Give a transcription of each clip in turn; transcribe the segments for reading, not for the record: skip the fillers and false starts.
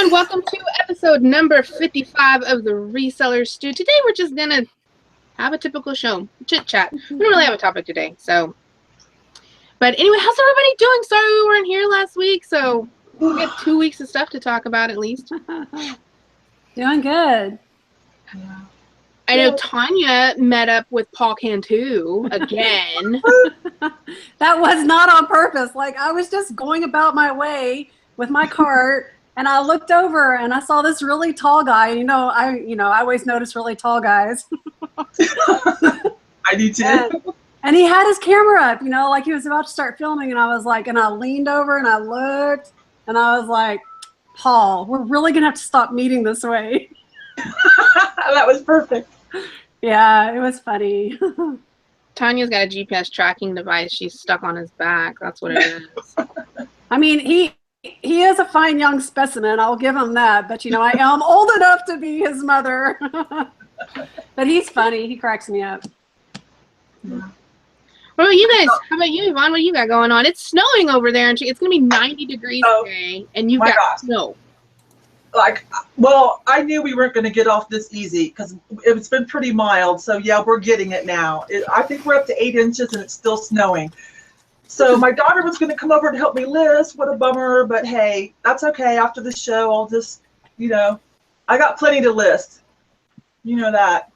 everyone. Welcome to episode number 55 of the Resellers Stew. Today we're just going to have a typical show, chit-chat. We don't really have a topic today, so. But anyway, how's everybody doing? Sorry we weren't here last week, so we have 2 weeks of stuff to talk about at least. Doing good. I know Tonya met up with Paul Cantu again. That was not on purpose. Like, I was just going about my way with my cart, and I looked over and I saw this really tall guy. I always notice really tall guys. I do too. And he had his camera up, like he was about to start filming, and I was like, and I leaned over and I looked, and I was like, Paul, we're really gonna have to stop meeting this way. That was perfect. Yeah, it was funny. Tanya's got a GPS tracking device. She's stuck on his back. That's what it is. I mean, he is a fine young specimen. I'll give him that. But, I am old enough to be his mother. But he's funny. He cracks me up. What about you guys? How about you, Yvon? What you got going on? It's snowing over there, and it's going to be 90 degrees today, and you've got snow. Well, I knew we weren't going to get off this easy because it's been pretty mild. So, yeah, we're getting it now. I think we're up to 8 inches, and it's still snowing. So my daughter was going to come over to help me list. What a bummer. But, hey, that's okay. After the show, I'll just, I got plenty to list. You know that.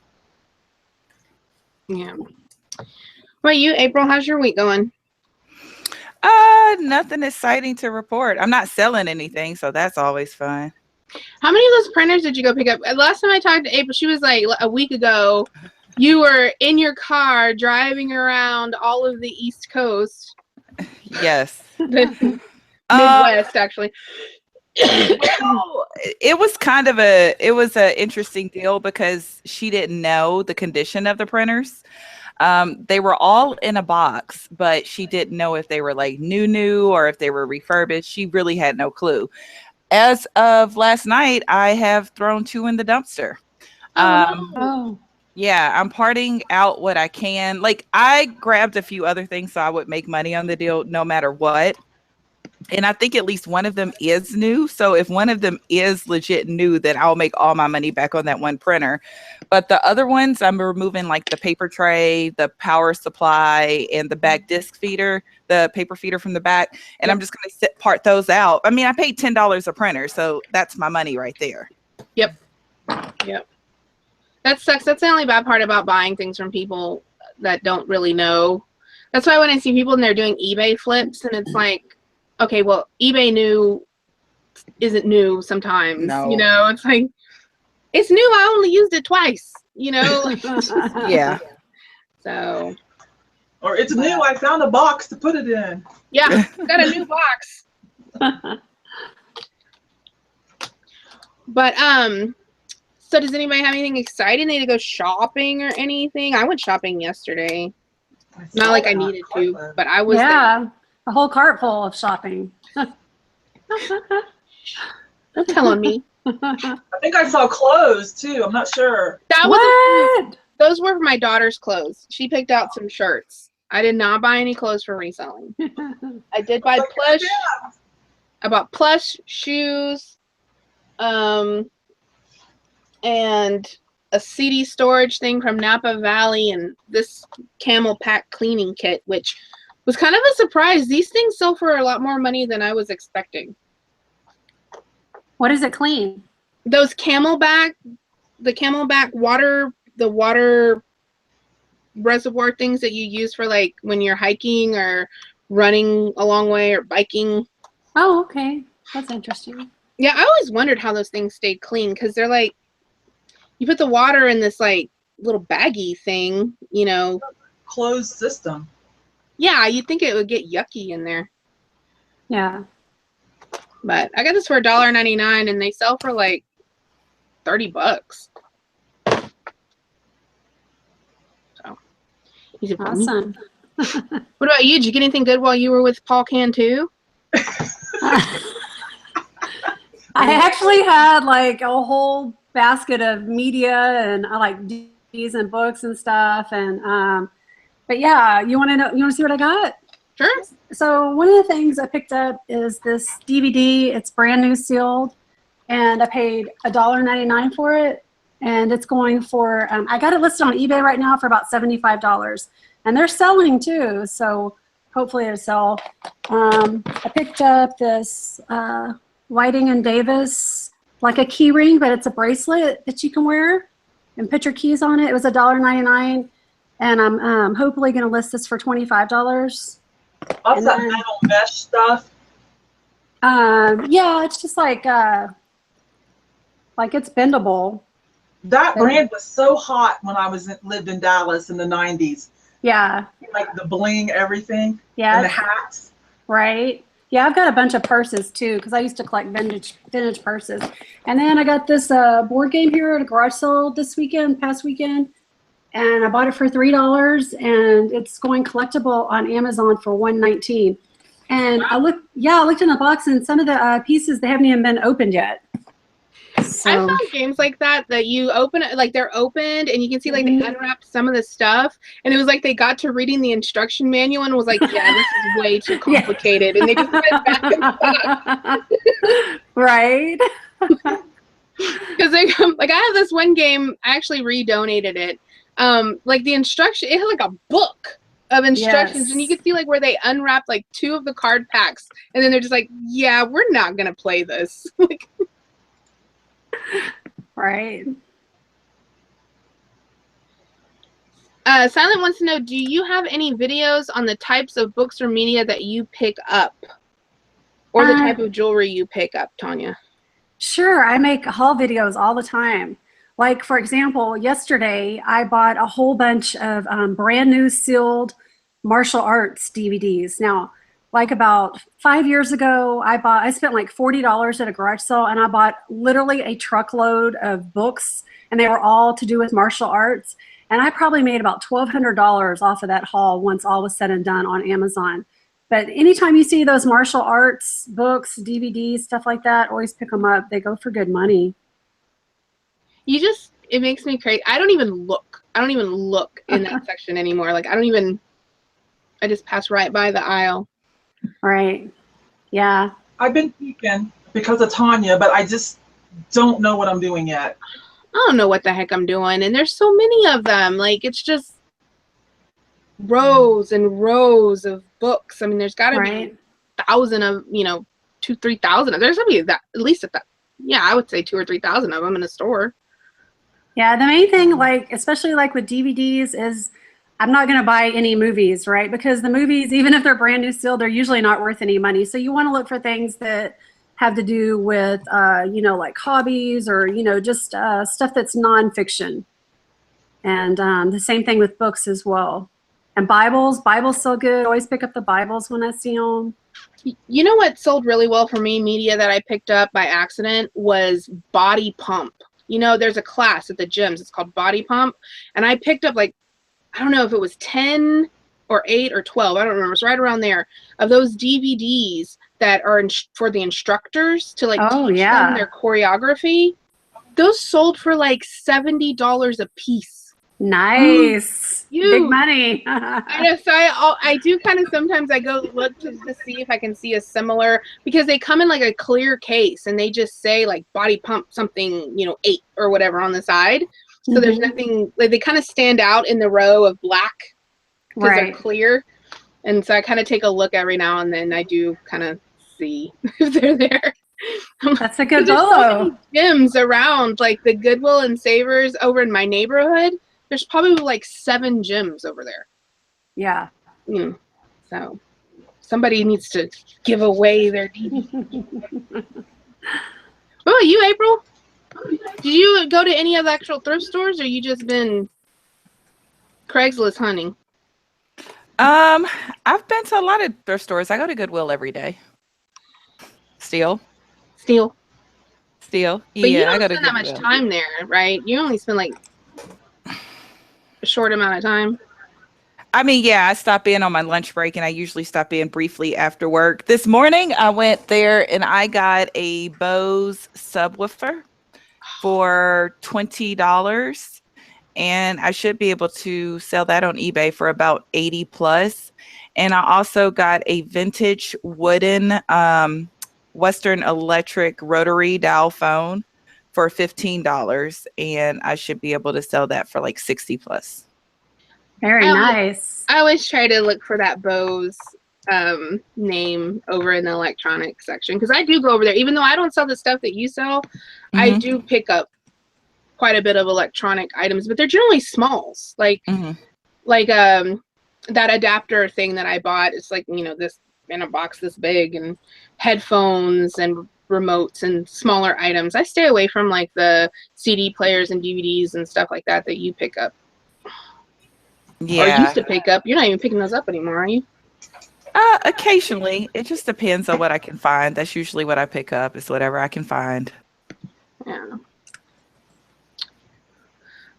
Yeah. What about you, April? How's your week going? Nothing exciting to report. I'm not selling anything, so that's always fun. How many of those printers did you go pick up? Last time I talked to April, she was like a week ago, you were in your car driving around all of the East Coast. Yes. Midwest, actually. Well, it was an interesting deal because she didn't know the condition of the printers. They were all in a box, but she didn't know if they were like new or if they were refurbished. She really had no clue. As of last night, I have thrown 2 in the dumpster. Yeah, I'm parting out what I can. Like, I grabbed a few other things so I would make money on the deal no matter what. And I think at least one of them is new. So if one of them is legit new, then I'll make all my money back on that one printer. But the other ones, I'm removing like the paper tray, the power supply, and the back disc feeder, the paper feeder from the back. And I'm just going to part those out. I mean, I paid $10 a printer, so that's my money right there. Yep. That sucks. That's the only bad part about buying things from people that don't really know. That's why when I see people and they're doing eBay flips, and it's like, okay, well, eBay new isn't new sometimes. No. It's like, it's new. I only used it twice. Yeah. So. Or it's new. I found a box to put it in. Yeah, got a new box. But so does anybody have anything exciting? They need to go shopping or anything? I went shopping yesterday. Not like I needed to, but I was there. A whole cart full of shopping. Don't tell on me. I think I saw clothes too. I'm not sure. Those were my daughter's clothes. She picked out some shirts. I did not buy any clothes for reselling. I did buy plush. I bought plush shoes, and a CD storage thing from Napa Valley, and this camel pack cleaning kit, which was kind of a surprise. These things sell for a lot more money than I was expecting. What does it clean? Those the camelback water reservoir things that you use for like when you're hiking or running a long way or biking. Oh, okay. That's interesting. Yeah, I always wondered how those things stayed clean because they're like, you put the water in this like little baggy thing, Closed system. Yeah, you'd think it would get yucky in there. Yeah. But I got this for $1.99 and they sell for like $30. So easy for me. Awesome. What about you? Did you get anything good while you were with Paul Cantu? I actually had like a whole basket of media, and I like DVDs and books and stuff. And but yeah, you want to see what I got? Sure. So one of the things I picked up is this DVD. It's brand new sealed, and I paid $1.99 for it. And it's going for, I got it listed on eBay right now for about $75. And they're selling too, so hopefully it'll sell. I picked up this Whiting and Davis, like a key ring, but it's a bracelet that you can wear and put your keys on it. It was $1.99, and I'm hopefully going to list this for $25. What's that metal mesh stuff? Yeah, it's just like it's bendable. That brand was so hot when I lived in Dallas in the 90s. Yeah. Like the bling, everything. Yeah. And the hats. Right. Yeah, I've got a bunch of purses too, because I used to collect vintage purses. And then I got this board game here at a garage sale this past weekend, and I bought it for $3, and it's going collectible on Amazon for $1.19. And I looked in the box, and some of the pieces, they haven't even been opened yet. So. I found games like that you open it, like they're opened and you can see like they unwrapped some of the stuff, and it was like they got to reading the instruction manual and was like, yeah, this is way too complicated. And they just went back and forth. Right. Because like I have this one game, I actually redonated it. Like the instruction, it had like a book of instructions, and you could see like where they unwrapped like 2 of the card packs, and then they're just like, yeah, we're not gonna play this. Like, right. Silent wants to know, do you have any videos on the types of books or media that you pick up, or the type of jewelry you pick up, Tonya? Sure, I make haul videos all the time. Like, for example, yesterday I bought a whole bunch of brand new sealed martial arts DVDs. Now, like about 5 years ago, I spent like $40 at a garage sale, and I bought literally a truckload of books, and they were all to do with martial arts. And I probably made about $1,200 off of that haul once all was said and done on Amazon. But anytime you see those martial arts books, DVDs, stuff like that, always pick them up. They go for good money. It makes me crazy. I don't even look in that section anymore. Like I just pass right by the aisle. Right. Yeah. I've been peeking because of Tonya, but I just don't know what I'm doing yet. I don't know what the heck I'm doing. And there's so many of them. Like, it's just rows and rows of books. I mean, there's got to be 1,000 of, 2,000-3,000. There's going to be that, at least at that. Yeah, I would say 2,000 or 3,000 of them in a store. Yeah, the main thing, like, especially like with DVDs, is I'm not going to buy any movies, right? Because the movies, even if they're brand new still, they're usually not worth any money. So you want to look for things that have to do with, like hobbies or, just stuff that's nonfiction. And the same thing with books as well. And Bibles so good. Always pick up the Bibles when I see them. You know what sold really well for me, media that I picked up by accident, was Body Pump. There's a class at the gyms. It's called Body Pump. And I picked up like, I don't know if it was 10 or 8 or 12. I don't remember. It's right around there, of those DVDs that are for the instructors to like teach them their choreography. Those sold for like $70 a piece. Nice. Big money. I know. So I do kind of sometimes I go look to see if I can see a similar, because they come in like a clear case and they just say like Body Pump something, 8 or whatever on the side. So there's nothing, like they kind of stand out in the row of black because they're clear. And so I kind of take a look every now and then. I do kind of see if they're there. That's a good There's Bolo. so many gyms around, like the Goodwill and Savers over in my neighborhood. There's probably like 7 gyms over there. Yeah. So somebody needs to give away their DVD. What about you, April? Did you go to any of the actual thrift stores, or you just been Craigslist hunting? I've been to a lot of thrift stores. I go to Goodwill every day. Steal. But you don't I go to spend that much time there, right? You only spend like a short amount of time. I mean, yeah, I stop in on my lunch break, and I usually stop in briefly after work. This morning, I went there and I got a Bose subwoofer for $20, and I should be able to sell that on eBay for about 80 plus. And I also got a vintage wooden Western Electric rotary dial phone for $15, and I should be able to sell that for like 60 plus. Very nice. I always try to look for that Bose name over in the electronics section, because I do go over there. Even though I don't sell the stuff that you sell, I do pick up quite a bit of electronic items, but they're generally smalls. Like that adapter thing that I bought, it's like, you know, this in a box this big, and headphones and remotes and smaller items. I stay away from like the CD players and DVDs and stuff like that you pick up. Yeah. Or used to pick up. You're not even picking those up anymore, are you? Occasionally. It just depends on what I can find. That's usually what I pick up, is whatever I can find. Yeah.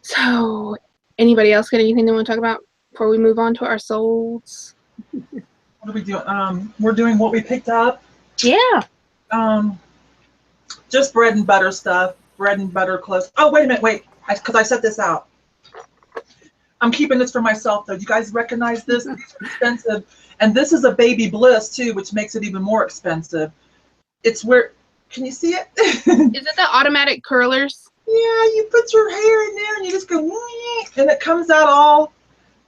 So, anybody else got anything they want to talk about before we move on to our solds? What are we doing? We're doing what we picked up. Yeah. Just bread and butter stuff. Bread and butter clothes. Oh, wait a minute. Because I set this out. I'm keeping this for myself, though. You guys recognize this? These are expensive. And this is a Baby Bliss, too, which makes it even more expensive. It's where, can you see it? Is it the automatic curlers? Yeah, you put your hair in there and you just go, and it comes out all,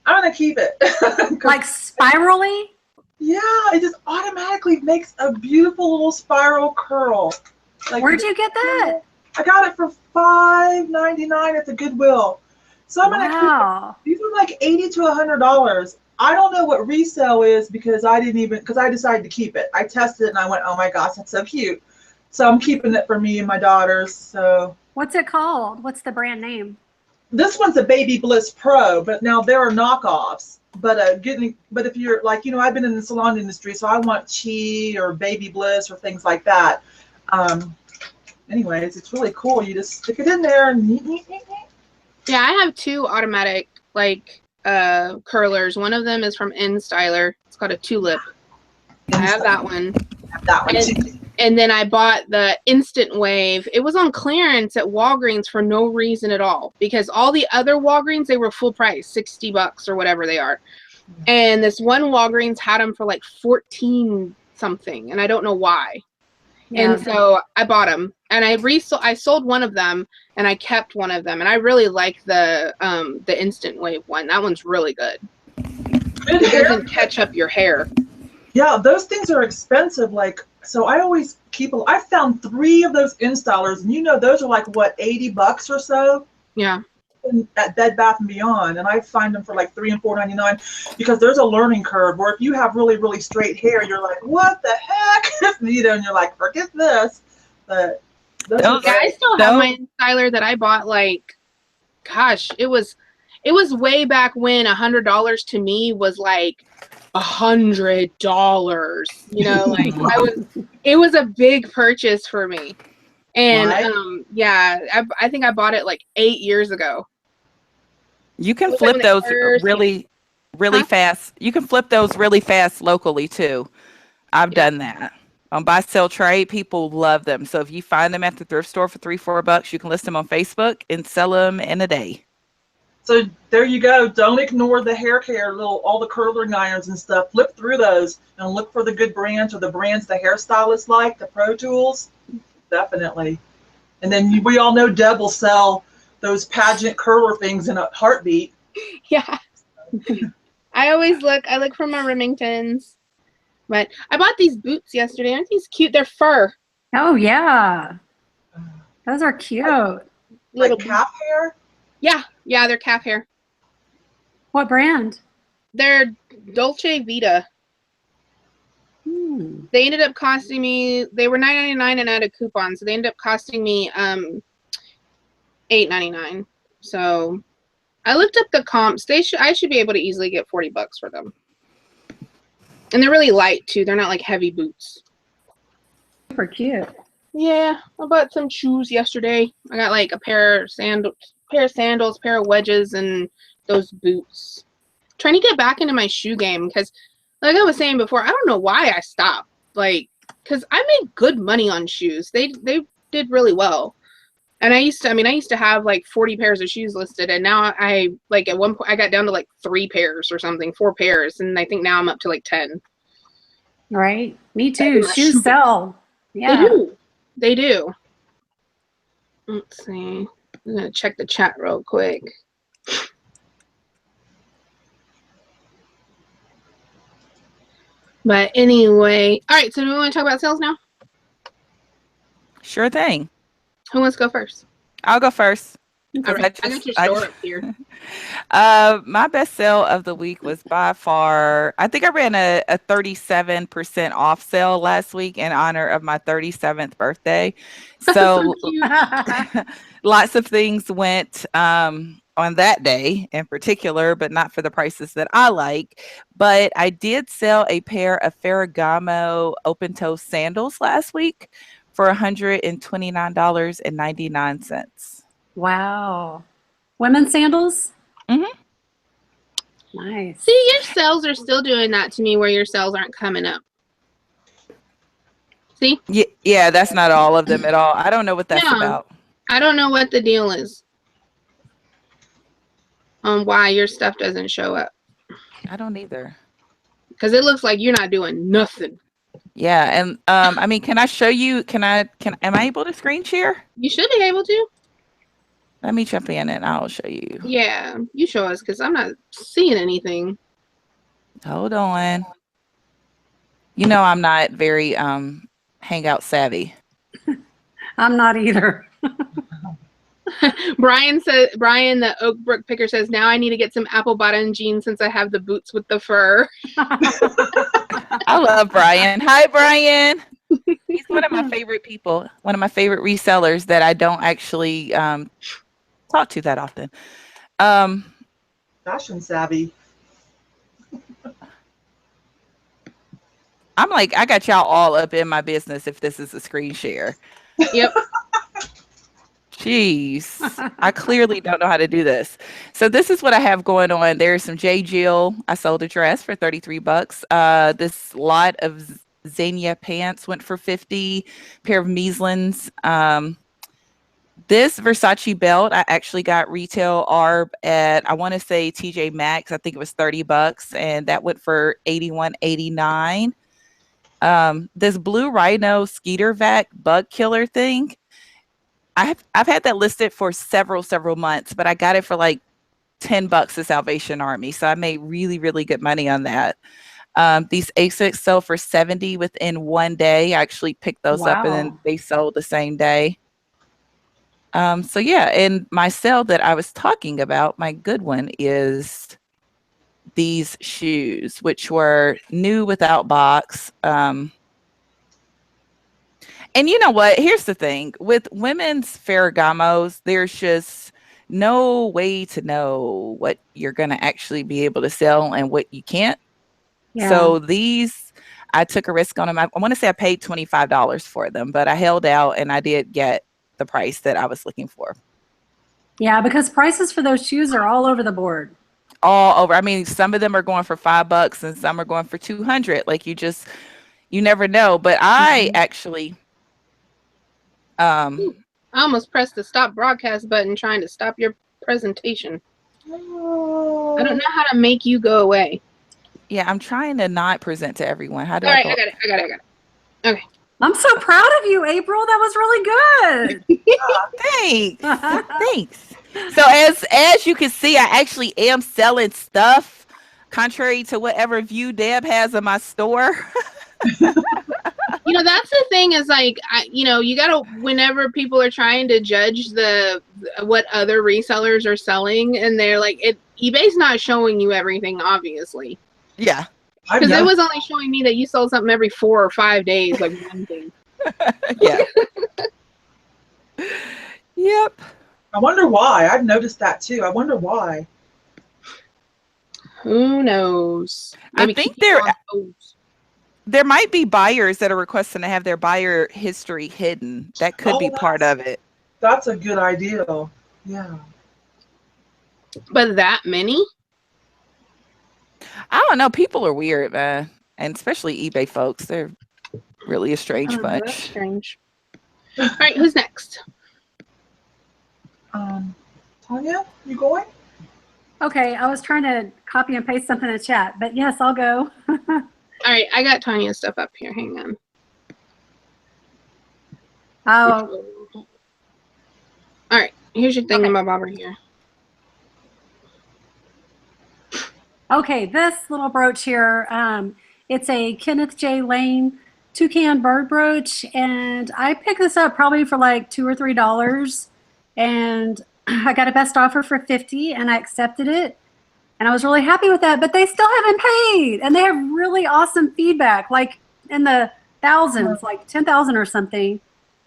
I'm going to keep it. Like spirally? Yeah, it just automatically makes a beautiful little spiral curl. Like, where'd you get that? I got it for $5.99 at the Goodwill. So I'm gonna keep it. These are like $80 to $100. I don't know what resale is because I decided to keep it. I tested it and I went, oh my gosh, that's so cute. So I'm keeping it for me and my daughters. So what's it called? What's the brand name? This one's a Baby Bliss Pro, but now there are knockoffs. But if you're like, you know, I've been in the salon industry, so I want Chi or Baby Bliss or things like that. Anyways, it's really cool. You just stick it in there and Yeah, I have two automatic curlers. One of them is from InStyler. It's called a tulip. I have that one. I have that one too. And then I bought the Instant Wave. It was on clearance at Walgreens for no reason at all, because all the other Walgreens, they were full price, $60 or whatever they are. And this one Walgreens had them for like 14 something, and I don't know why. Yeah. And so I bought them, and I sold one of them, and I kept one of them, and I really like the Instant Wave one. That one's really good. It doesn't catch up your hair. Yeah, those things are expensive. Like, so I always I found 3 of those installers, and you know, those are like what, $80 or so. Yeah. At Bed Bath & Beyond, and I find them for like $3 and $4.99 because there's a learning curve where if you have really, really straight hair, you're like, what the heck? You know, and you're like, forget this. But I still have my styler that I bought, like, gosh, it was way back when $100 to me was like $100. You know, like it was a big purchase for me. And I think I bought it like 8 years ago. You can flip those really fast. You can flip those really fast locally too. I've done that. On buy, sell, trade, people love them. So if you find them at the thrift store for $3-4, you can list them on Facebook and sell them in a day. So there you go. Don't ignore the hair care, all the curling irons and stuff. Flip through those and look for the good brands or the brands the hairstylists like, the Pro Tools. Definitely. And then we all know Deb will sell those pageant curler things in a heartbeat. Yeah. I look for my Remingtons. But I bought these boots yesterday. Aren't these cute? They're fur. Oh, yeah. Those are cute. Like calf hair? Yeah. Yeah, they're calf hair. What brand? They're Dolce Vita. They ended up costing me, they were $9.99 and I had a coupon, so they ended up costing me $8.99. So I looked up the comps. I should be able to easily get $40 for them. And they're really light too. They're not like heavy boots. Super cute. Yeah, I bought some shoes yesterday. I got like a pair of sandals, pair of wedges, and those boots. Trying to get back into my shoe game because, like I was saying before, I don't know why I stopped. Like, because I made good money on shoes. They did really well. And I used to have like 40 pairs of shoes listed, and now at one point I got down to like 3 pairs or something, 4 pairs, and I think now I'm up to like 10. Right. Me too. Shoes sell. Yeah. They do. They do. Let's see. I'm gonna check the chat real quick. But anyway, all right. So do we want to talk about sales now? Sure thing. Who wants to go first? I'll go first. All right. I got your store up here. My best sale of the week was by far, I think I ran a 37% off sale last week in honor of my 37th birthday. So lots of things went on that day in particular, but not for the prices that I like. But I did sell a pair of Ferragamo open-toe sandals last week for $129.99. Wow. Women's sandals? Mm-hmm. Nice. See, your sales are still doing that to me where your sales aren't coming up. See? Yeah, that's not all of them at all. I don't know what that's about. I don't know what the deal is on why your stuff doesn't show up. I don't either. Because it looks like you're not doing nothing. Yeah, and I mean, can I show you? Am I able to screen share? You should be able to. Let me jump in and I'll show you. Yeah, you show us because I'm not seeing anything. Hold on. You know I'm not very Hangout savvy. I'm not either. Brian, the Oak Brook Picker says, now I need to get some apple bottom jeans since I have the boots with the fur. I love Brian. Hi, Brian. He's one of my favorite people, one of my favorite resellers that I don't actually talk to that often. Fashion savvy. I'm like, I got y'all all up in my business if this is a screen share. Yep. Jeez, I clearly don't know how to do this. So this is what I have going on. There's some J. Jill. I sold a dress for $33. This lot of Xenia pants went for $50. Pair of Measlins. This Versace belt, I actually got retail ARB at, I want to say TJ Maxx. I think it was $30, and that went for $81.89. This blue Rhino Skeeter Vac bug killer thing, I've had that listed for several months, but I got it for like $10 at Salvation Army, so I made really, really good money on that. These Asics sell for $70 within one day. I actually picked those up and then they sold the same day. So yeah, and my sale that I was talking about, my good one, is these shoes, which were new without box. And you know what? Here's the thing. With women's Ferragamos, there's just no way to know what you're going to actually be able to sell and what you can't. Yeah. So these, I took a risk on them. I want to say I paid $25 for them, but I held out and I did get the price that I was looking for. Yeah, because prices for those shoes are all over the board. All over. I mean, some of them are going for $5 and some are going for $200. Like you never know. But I actually... I almost pressed the stop broadcast button trying to stop your presentation. Oh. I don't know how to make you go away. Yeah, I'm trying to not present to everyone. How do I go? got it. Okay. I'm so proud of you, April. That was really good. Thanks. Thanks. So as you can see, I actually am selling stuff, contrary to whatever view Deb has of my store. That's the thing is like, you gotta, whenever people are trying to judge what other resellers are selling, and they're like, eBay's not showing you everything, obviously. Yeah. Because it was only showing me that you sold something every 4 or 5 days, like one thing. Yeah. Yep. I wonder why. I've noticed that too. I wonder why. Who knows? Maybe I think there might be buyers that are requesting to have their buyer history hidden. That could be part of it. That's a good idea. Yeah. But that many? I don't know. People are weird, man. And especially eBay folks. They're really a strange bunch. That's strange. All right, who's next? Tonya, you going? Okay, I was trying to copy and paste something in the chat, but yes, I'll go. All right, I got Tonya's stuff up here. Hang on. Oh, All right, here's your thing Okay. about Bobber here. okay. This little brooch here, it's a Kenneth J. Lane toucan bird brooch, and I picked this up probably for like $2 or $3, and I got a best offer for $50, and I accepted it, and I was really happy with that. But they still haven't paid, and they have really awesome feedback, like in the thousands, like 10,000 or something,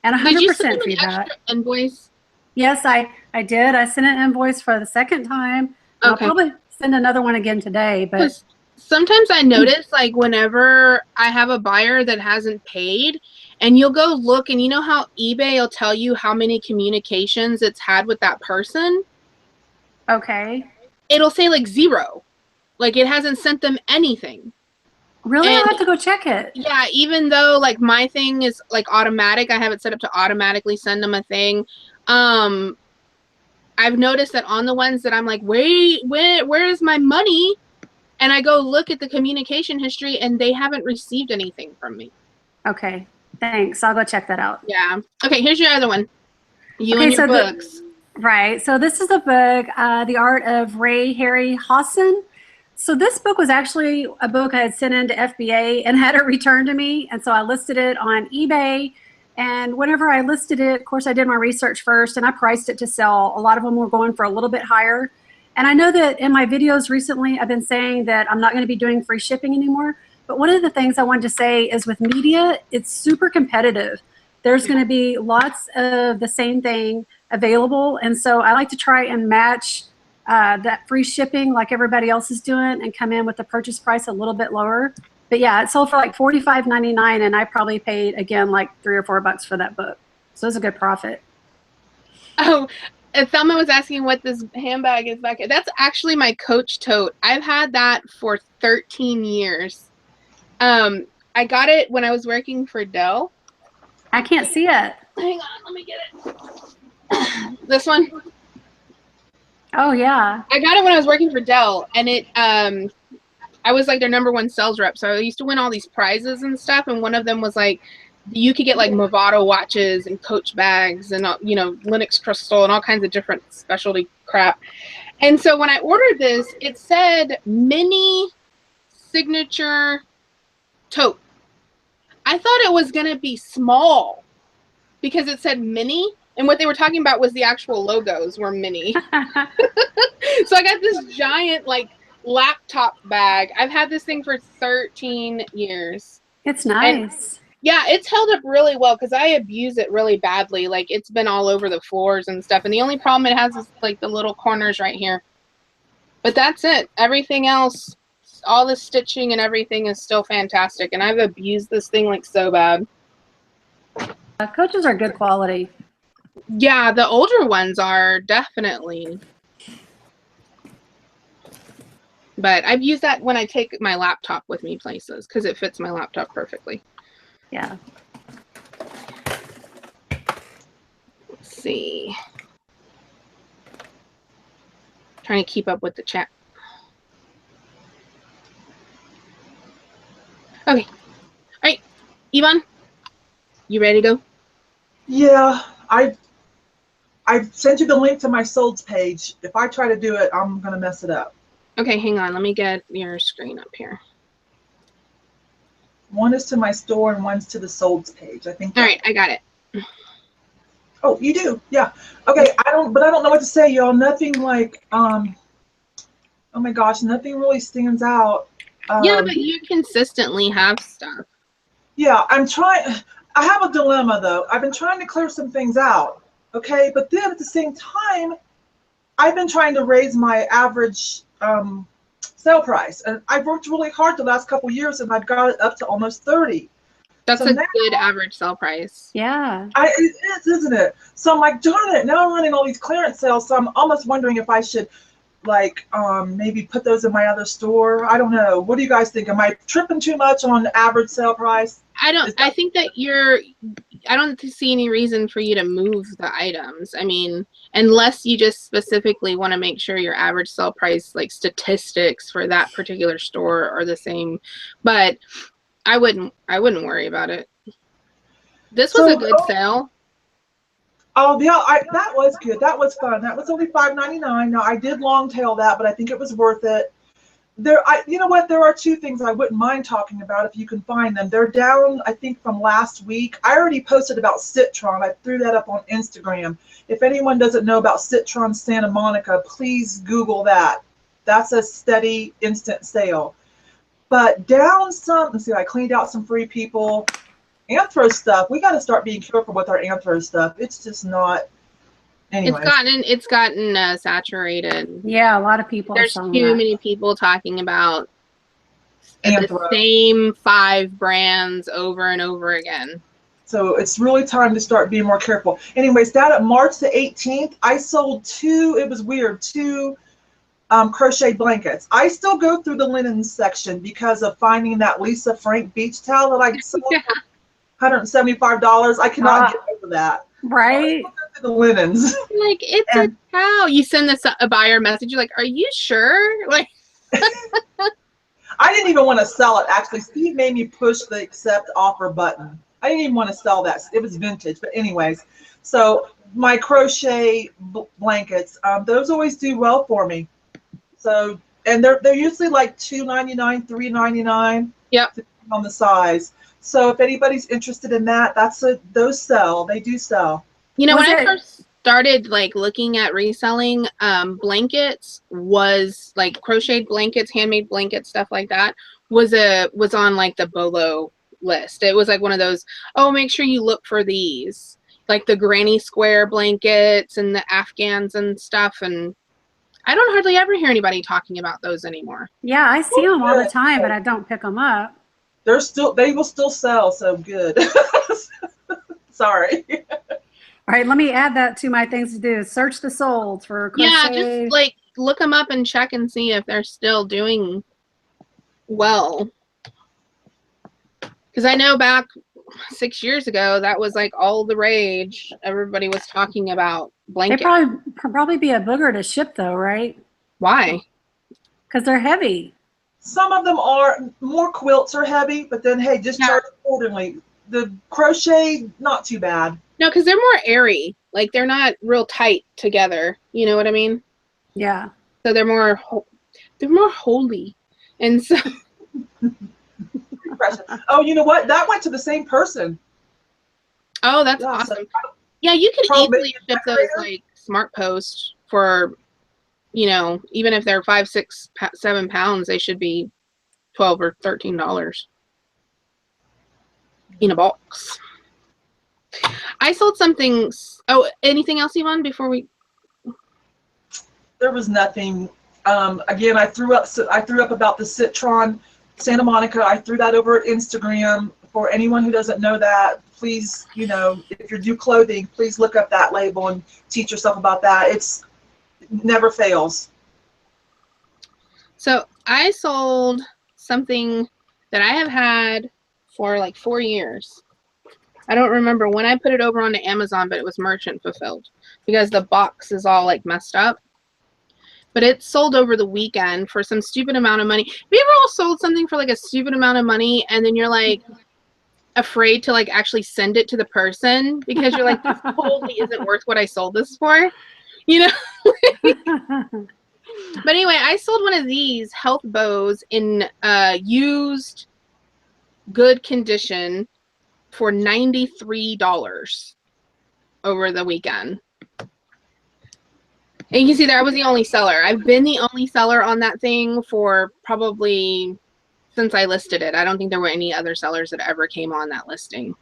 and 100% Did you send them an feedback. extra invoice? Yes, I did. I sent an invoice for the second time. I'll Okay. probably send another one again today, but Because sometimes I notice, like, whenever I have a buyer that hasn't paid, and you'll go look, and you know how eBay will tell you how many communications it's had with that person? okay. It'll say, like, 0. Like, it hasn't sent them anything. Really? And I'll have to go check it. yeah, even though, like, my thing is, like, automatic, I have it set up to automatically send them a thing. I've noticed that on the ones that I'm like, wait, where is my money? And I go look at the communication history, and they haven't received anything from me. Okay. Thanks. I'll go check that out. Yeah. Okay, here's your other one. You Okay, and your so books. Right. So this is a book, The Art of Ray Harry Hawson. So this book was actually a book I had sent into FBA and had it returned to me. And so I listed it on eBay. And whenever I listed it, of course, I did my research first and I priced it to sell. A lot of them were going for a little bit higher. And I know that in my videos recently, I've been saying that I'm not going to be doing free shipping anymore. But one of the things I wanted to say is with media, it's super competitive. There's going to be lots of the same thing available. And so I like to try and match that free shipping like everybody else is doing and come in with the purchase price a little bit lower. But yeah, it sold for like $45.99 and I probably paid again like $3 or $4 for that book. So it's a good profit. Oh, Thelma was asking what this handbag is back here. That's actually my Coach tote. I've had that for 13 years. I got it when I was working for Dell. I can't see it. Hang on, let me get it. This one. Oh yeah. I got it when I was working for Dell, and it I was like their #1 sales rep, so I used to win all these prizes and stuff, and one of them was like you could get like Movado watches and Coach bags and you know, Linux Crystal and all kinds of different specialty crap. And so when I ordered this, it said mini signature tote. I thought it was going to be small because it said mini, and what they were talking about was the actual logos were mini. So I got this giant like laptop bag. I've had this thing for 13 years. It's nice. And yeah, it's held up really well because I abuse it really badly. Like it's been all over the floors and stuff. And the only problem it has is like the little corners right here. But that's it. Everything else, all the stitching and everything is still fantastic. And I've abused this thing like so bad. Coaches are good quality. Yeah, the older ones are definitely. But I've used that when I take my laptop with me places because it fits my laptop perfectly. Yeah. Let's see. Trying to keep up with the chat. Okay. All right. Yvon, you ready to go? Yeah, I sent you the link to my solds page. If I try to do it, I'm gonna mess it up. Okay, hang on. Let me get your screen up here. One is to my store and one's to the solds page. I think. All right, I got it. Oh, you do? Yeah. Okay. I don't know what to say, y'all. Nothing like oh my gosh, nothing really stands out. Yeah, but you consistently have stuff. Yeah, I'm trying. I have a dilemma though. I've been trying to clear some things out. Okay, but then at the same time, I've been trying to raise my average sale price, and I've worked really hard the last couple years, and I've got it up to almost 30. That's So a now, good average sell price. Yeah. it is, isn't it? So I'm like, darn it! Now I'm running all these clearance sales, so I'm almost wondering if I should, like, maybe put those in my other store. I don't know. What do you guys think? Am I tripping too much on average sale price? I think that I don't see any reason for you to move the items. I mean, unless you just specifically want to make sure your average sell price, like statistics for that particular store are the same. But I wouldn't worry about it. This was a good sale. Oh yeah, that was good. That was fun. That was only $5.99. Now I did long tail that, but I think it was worth it. You know what? There are two things I wouldn't mind talking about if you can find them. They're down, I think, from last week. I already posted about Citron. I threw that up on Instagram. If anyone doesn't know about Citron Santa Monica, please Google that. That's a steady, instant sale. But down some, let's see, I cleaned out some Free People. Anthro stuff. We got to start being careful with our Anthro stuff. It's just not. Anyway. It's gotten saturated. Yeah, a lot of people. There's too many people talking about the same 5 brands over and over again. So it's really time to start being more careful. Anyways, that at March the 18th, I sold 2. It was weird, 2 crocheted blankets. I still go through the linen section because of finding that Lisa Frank beach towel that I sold for $175. I cannot get over that. Right? The linens. Like, it's a towel. You send a buyer message. You're like, are you sure? Like, I didn't even want to sell it. Actually, Steve made me push the accept offer button. I didn't even want to sell that. It was vintage. But anyways, so my crochet blankets, those always do well for me. So, and they're usually like $2.99, $3.99. Yep. On the size. So if anybody's interested in that, those sell. They do sell. You know, when I first started like looking at reselling, blankets was like crocheted blankets, handmade blankets, stuff like that was on like the BOLO list. It was like one of those, oh, make sure you look for these, like the granny square blankets and the Afghans and stuff. And I don't hardly ever hear anybody talking about those anymore. Yeah, I see them all the time, but I don't pick them up. They will still sell, so good. Sorry. All right, let me add that to my things to do. Search the solds for crochet. Yeah, just like look them up and check and see if they're still doing well. Because I know back 6 years ago, that was like all the rage. Everybody was talking about blankets. They probably be a booger to ship though, right? Why? Because they're heavy. Some of them are. More quilts are heavy, but then hey, just charge accordingly. The crochet, not too bad. No, because they're more airy. Like they're not real tight together. You know what I mean? Yeah. So they're more holy, and so. Oh, you know what? That went to the same person. Oh, that's awesome. Yeah, you could easily ship those like Smart Post for, you know, even if they're 5, 6, 7 pounds, they should be $12 or $13 in a box. I sold something. Oh, anything else, Yvon, before we? There was nothing. Again, I threw up about the Citron Santa Monica. I threw that over at Instagram. For anyone who doesn't know that, please, you know, if you do clothing, please look up that label and teach yourself about that. It never fails. So I sold something that I have had for like 4 years. I don't remember when I put it over onto Amazon, but it was merchant fulfilled because the box is all like messed up. But it sold over the weekend for some stupid amount of money. Have you ever all sold something for like a stupid amount of money and then you're like afraid to like actually send it to the person because you're like, this totally isn't worth what I sold this for, you know? But anyway, I sold one of these health bows in used good condition for $93 over the weekend. And you can see that I was the only seller. I've been the only seller on that thing for probably since I listed it. I don't think there were any other sellers that ever came on that listing.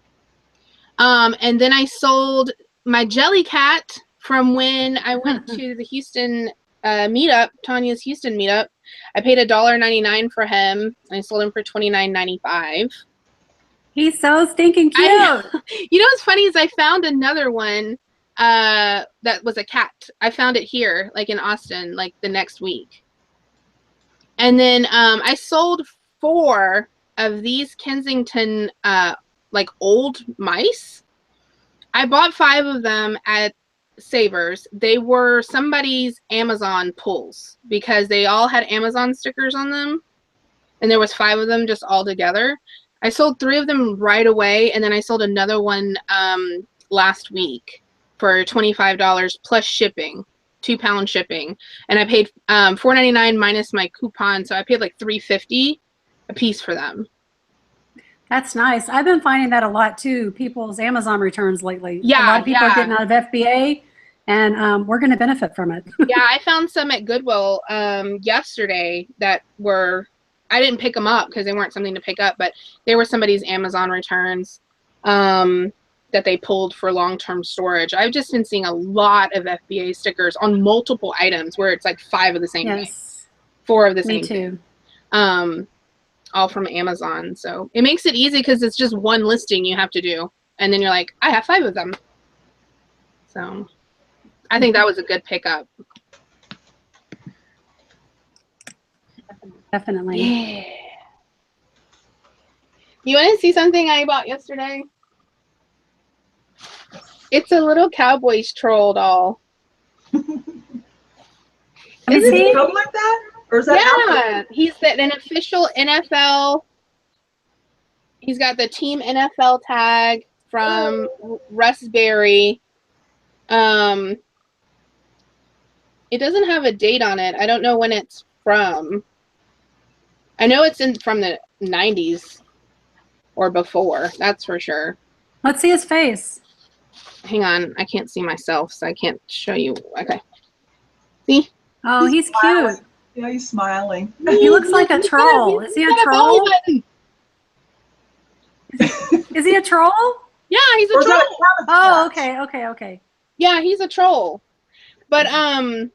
And then I sold my jelly cat from when I went to the Houston meetup, Tonya's Houston meetup. I paid $1.99 for him. I sold him for $29.95. He's so stinking cute. You know what's funny is I found another one that was a cat. I found it here, like in Austin, like the next week. And then I sold 4 of these Kensington like old mice. I bought 5 of them at Savers. They were somebody's Amazon pulls because they all had Amazon stickers on them, and there was 5 of them just all together. I sold 3 of them right away, and then I sold another one last week for $25 plus shipping, 2-pound shipping, and I paid $4.99 minus my coupon, so I paid like $3.50 a piece for them. That's nice. I've been finding that a lot too. People's Amazon returns lately. Yeah, a lot of people are getting out of FBA, and we're going to benefit from it. Yeah, I found some at Goodwill yesterday that were, I didn't pick them up because they weren't something to pick up, but they were somebody's Amazon returns that they pulled for long-term storage. I've just been seeing a lot of FBA stickers on multiple items where it's like 5 of the same thing, 4 of the same thing. Me too. All from Amazon. So it makes it easy because it's just one listing you have to do. And then you're like, I have 5 of them. So I think that was a good pickup. Definitely. Yeah. You want to see something I bought yesterday? It's a little Cowboys troll doll. Is it come like that? Or is that he's an official NFL. He's got the team NFL tag from Raspberry. It doesn't have a date on it. I don't know when it's from. I know it's from the 90s or before. That's for sure. Let's see his face. Hang on. I can't see myself, so I can't show you. Okay. See? Oh, he's cute. Yeah, he's smiling. He looks like a troll. Is he a troll? Is he a troll? Yeah, he's a troll. Oh, okay. Yeah, he's a troll. But I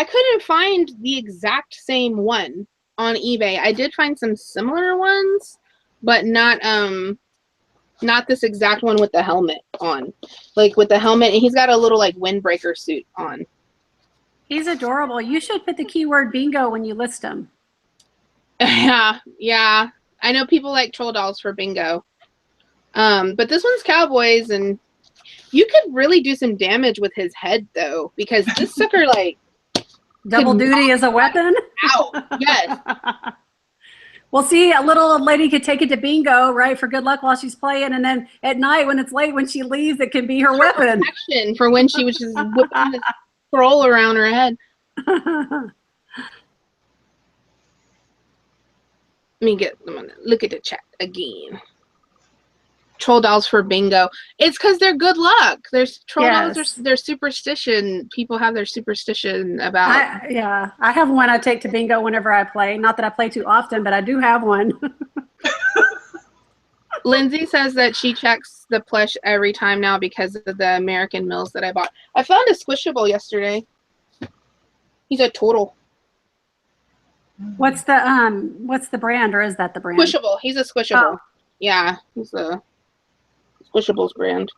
couldn't find the exact same one on eBay. I did find some similar ones, but not this exact one with the helmet on. Like with the helmet, and he's got a little like windbreaker suit on. He's adorable. You should put the keyword bingo when you list him. Yeah. I know people like troll dolls for bingo. But this one's Cowboys, and you could really do some damage with his head though, because this sucker like double duty as a weapon. Out. Yes. Well, see, a little old lady could take it to bingo, right, for good luck while she's playing, and then at night when it's late, when she leaves, it can be her weapon. Protection for when she was just whipping the scroll around her head. Let me get them on. Look at the chat again. Troll dolls for bingo. It's because they're good luck. There's troll dolls. There's superstition. People have their superstition about. I have one I take to bingo whenever I play. Not that I play too often, but I do have one. Lindsay says that she checks the plush every time now because of the American Mills that I bought. I found a Squishable yesterday. He's a turtle. What's the brand, or is that the brand? Squishable. He's a Squishable. Oh. Yeah, he's a Squishables brand.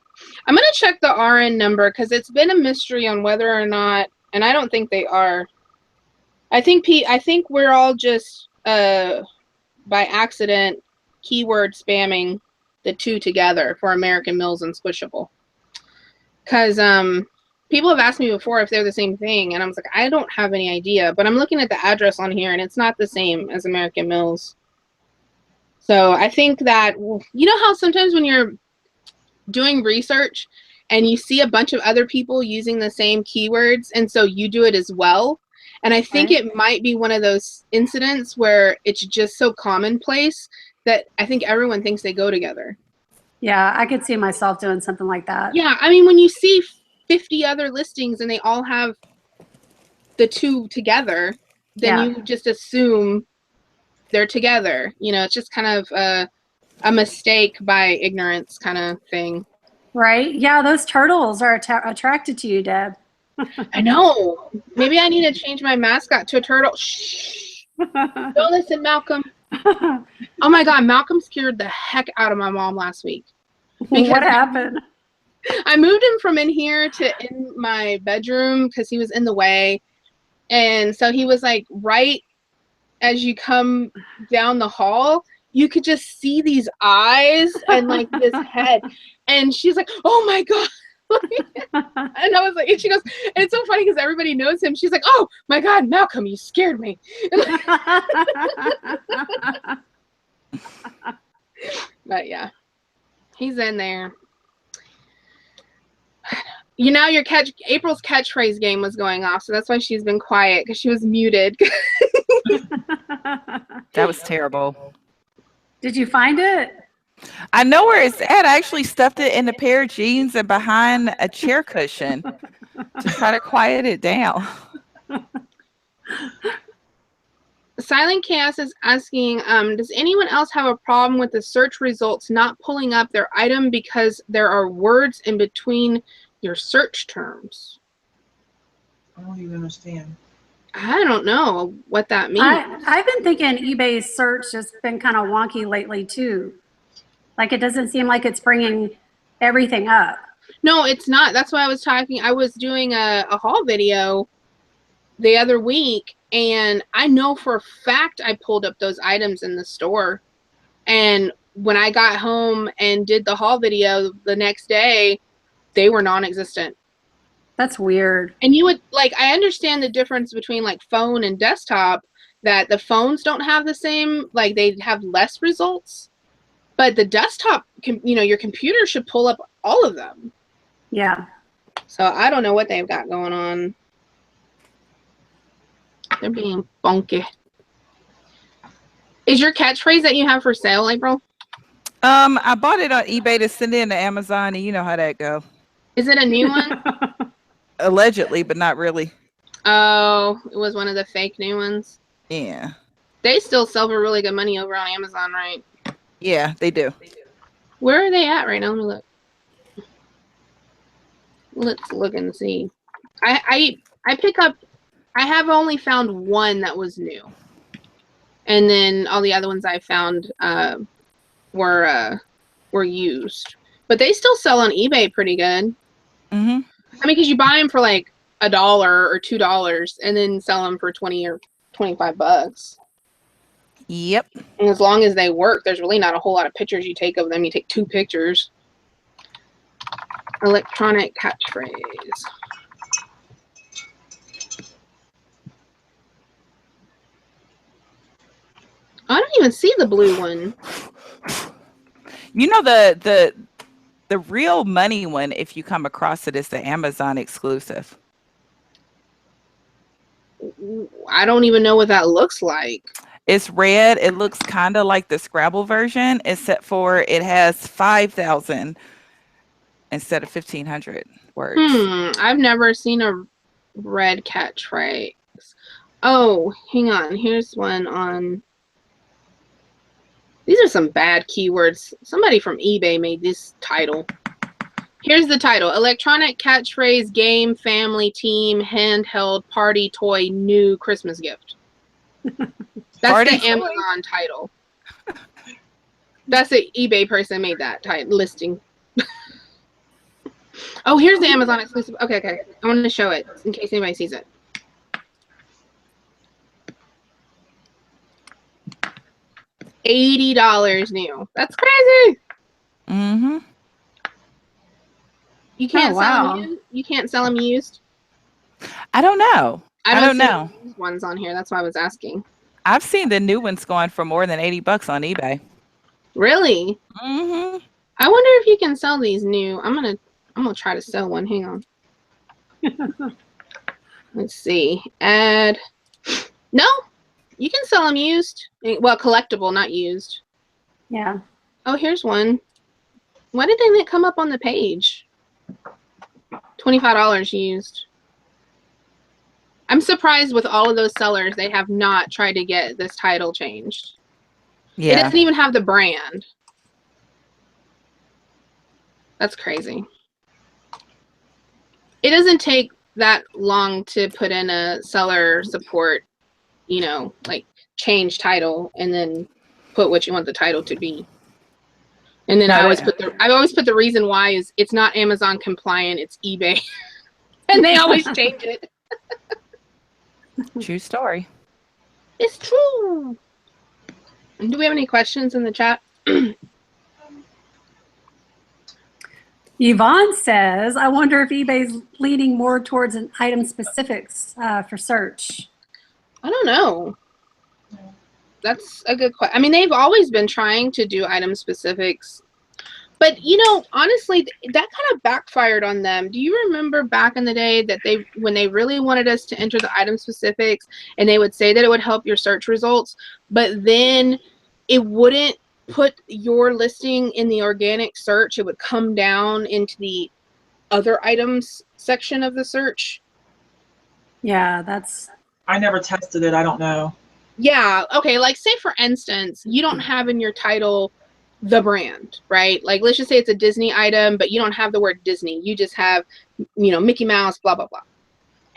I'm gonna check the RN number because it's been a mystery on whether or not, and I don't think they are. I think we're all just by accident keyword spamming the two together for American Mills and Squishable. Because people have asked me before if they're the same thing, and I was like, I don't have any idea. But I'm looking at the address on here, and it's not the same as American Mills. So I think that, you know how sometimes when you're doing research and you see a bunch of other people using the same keywords, and so you do it as well? And I think it might be one of those incidents where it's just so commonplace that I think everyone thinks they go together. Yeah, I could see myself doing something like that. Yeah, I mean, when you see 50 other listings and they all have the two together, then you just assume they're together. You know, it's just kind of a mistake by ignorance kind of thing. Right? Yeah, those turtles are attracted to you, Deb. I know. Maybe I need to change my mascot to a turtle. Shh. Don't listen, Malcolm. Oh my God, Malcolm scared the heck out of my mom last week. What happened? I moved him from in here to in my bedroom because he was in the way. And so he was like right as you come down the hall, you could just see these eyes and like this head. And she's like, oh my God. And I was like, and she goes, and it's so funny because everybody knows him. She's like, oh my God, Malcolm, you scared me. But yeah, he's in there. You know, April's catchphrase game was going off, so that's why she's been quiet, because she was muted. That was terrible. Did you find it? I know where it's at. I actually stuffed it in a pair of jeans and behind a chair cushion to try to quiet it down. Silent Chaos is asking, does anyone else have a problem with the search results not pulling up their item because there are words in between your search terms? I don't even understand. I don't know what that means. I've been thinking eBay's search has been kind of wonky lately too. Like, it doesn't seem like it's bringing everything up. No, it's not. That's why I was talking. I was doing a haul video the other week, and I know for a fact I pulled up those items in the store. And when I got home and did the haul video the next day, they were non-existent. That's weird. And you would, like, I understand the difference between, like, phone and desktop, that the phones don't have the same, like, they have less results. But the desktop, you know, your computer should pull up all of them. Yeah. So I don't know what they've got going on. They're being funky. Is your catchphrase that you have for sale, April? I bought it on eBay to send in to Amazon, and you know how that go. Is it a new one? Allegedly, but not really. Oh, it was one of the fake new ones. Yeah. They still sell for really good money over on Amazon, right? Yeah, they do. Where are they at right now? Let me look. Let's look and see. I have only found one that was new. And then all the other ones I found were used. But they still sell on eBay pretty good. Mm-hmm. I mean, because you buy them for like $1 or $2 and then sell them for 20 or 25 bucks. Yep. And as long as they work, there's really not a whole lot of pictures you take of them. You take 2 pictures. Electronic catchphrase. I don't even see the blue one. You know, the real money one, if you come across it, is the Amazon exclusive. I don't even know what that looks like. It's red. It looks kind of like the Scrabble version, except for it has 5,000 instead of 1,500 words. I've never seen a red catchphrase. Oh, hang on. Here's one on. These are some bad keywords. Somebody from eBay made this title. Here's the title. Electronic catchphrase, game, family, team, handheld, party, toy, new Christmas gift. That's Party the Amazon title. That's the eBay person made that listing. Oh, here's the Amazon exclusive. Okay. I want to show it in case anybody sees it. $80 new. That's crazy. Mm-hmm. You can't sell them used? You can't sell them used? I don't know. I don't know. Used ones on here. That's why I was asking. I've seen the new ones going for more than $80 on eBay. Really? Mm-hmm. I wonder if you can sell these new. I'm gonna try to sell one. Hang on. Let's see. Add. No, you can sell them used. Well, collectible, not used. Yeah. Oh, here's one. Why did they come up on the page? $25 used. I'm surprised with all of those sellers, they have not tried to get this title changed. Yeah. It doesn't even have the brand. That's crazy. It doesn't take that long to put in a seller support, you know, like change title and then put what you want the title to be. And then I always put the reason why is it's not Amazon compliant, it's eBay. And they always change it. True story. It's true. Do we have any questions in the chat? Yvon says, I wonder if eBay's leaning more towards an item specifics for search. I don't know. That's a good question. I mean, they've always been trying to do item specifics. But you know, honestly, that kind of backfired on them. Do you remember back in the day that when they really wanted us to enter the item specifics, and they would say that it would help your search results, but then it wouldn't put your listing in the organic search. It would come down into the other items section of the search. Yeah, that's. I never tested it. I don't know. Yeah. Okay. Like, say for instance, you don't have in your title the brand, right? Like, let's just say it's a Disney item, but you don't have the word Disney. You just have, you know, Mickey Mouse, blah, blah, blah.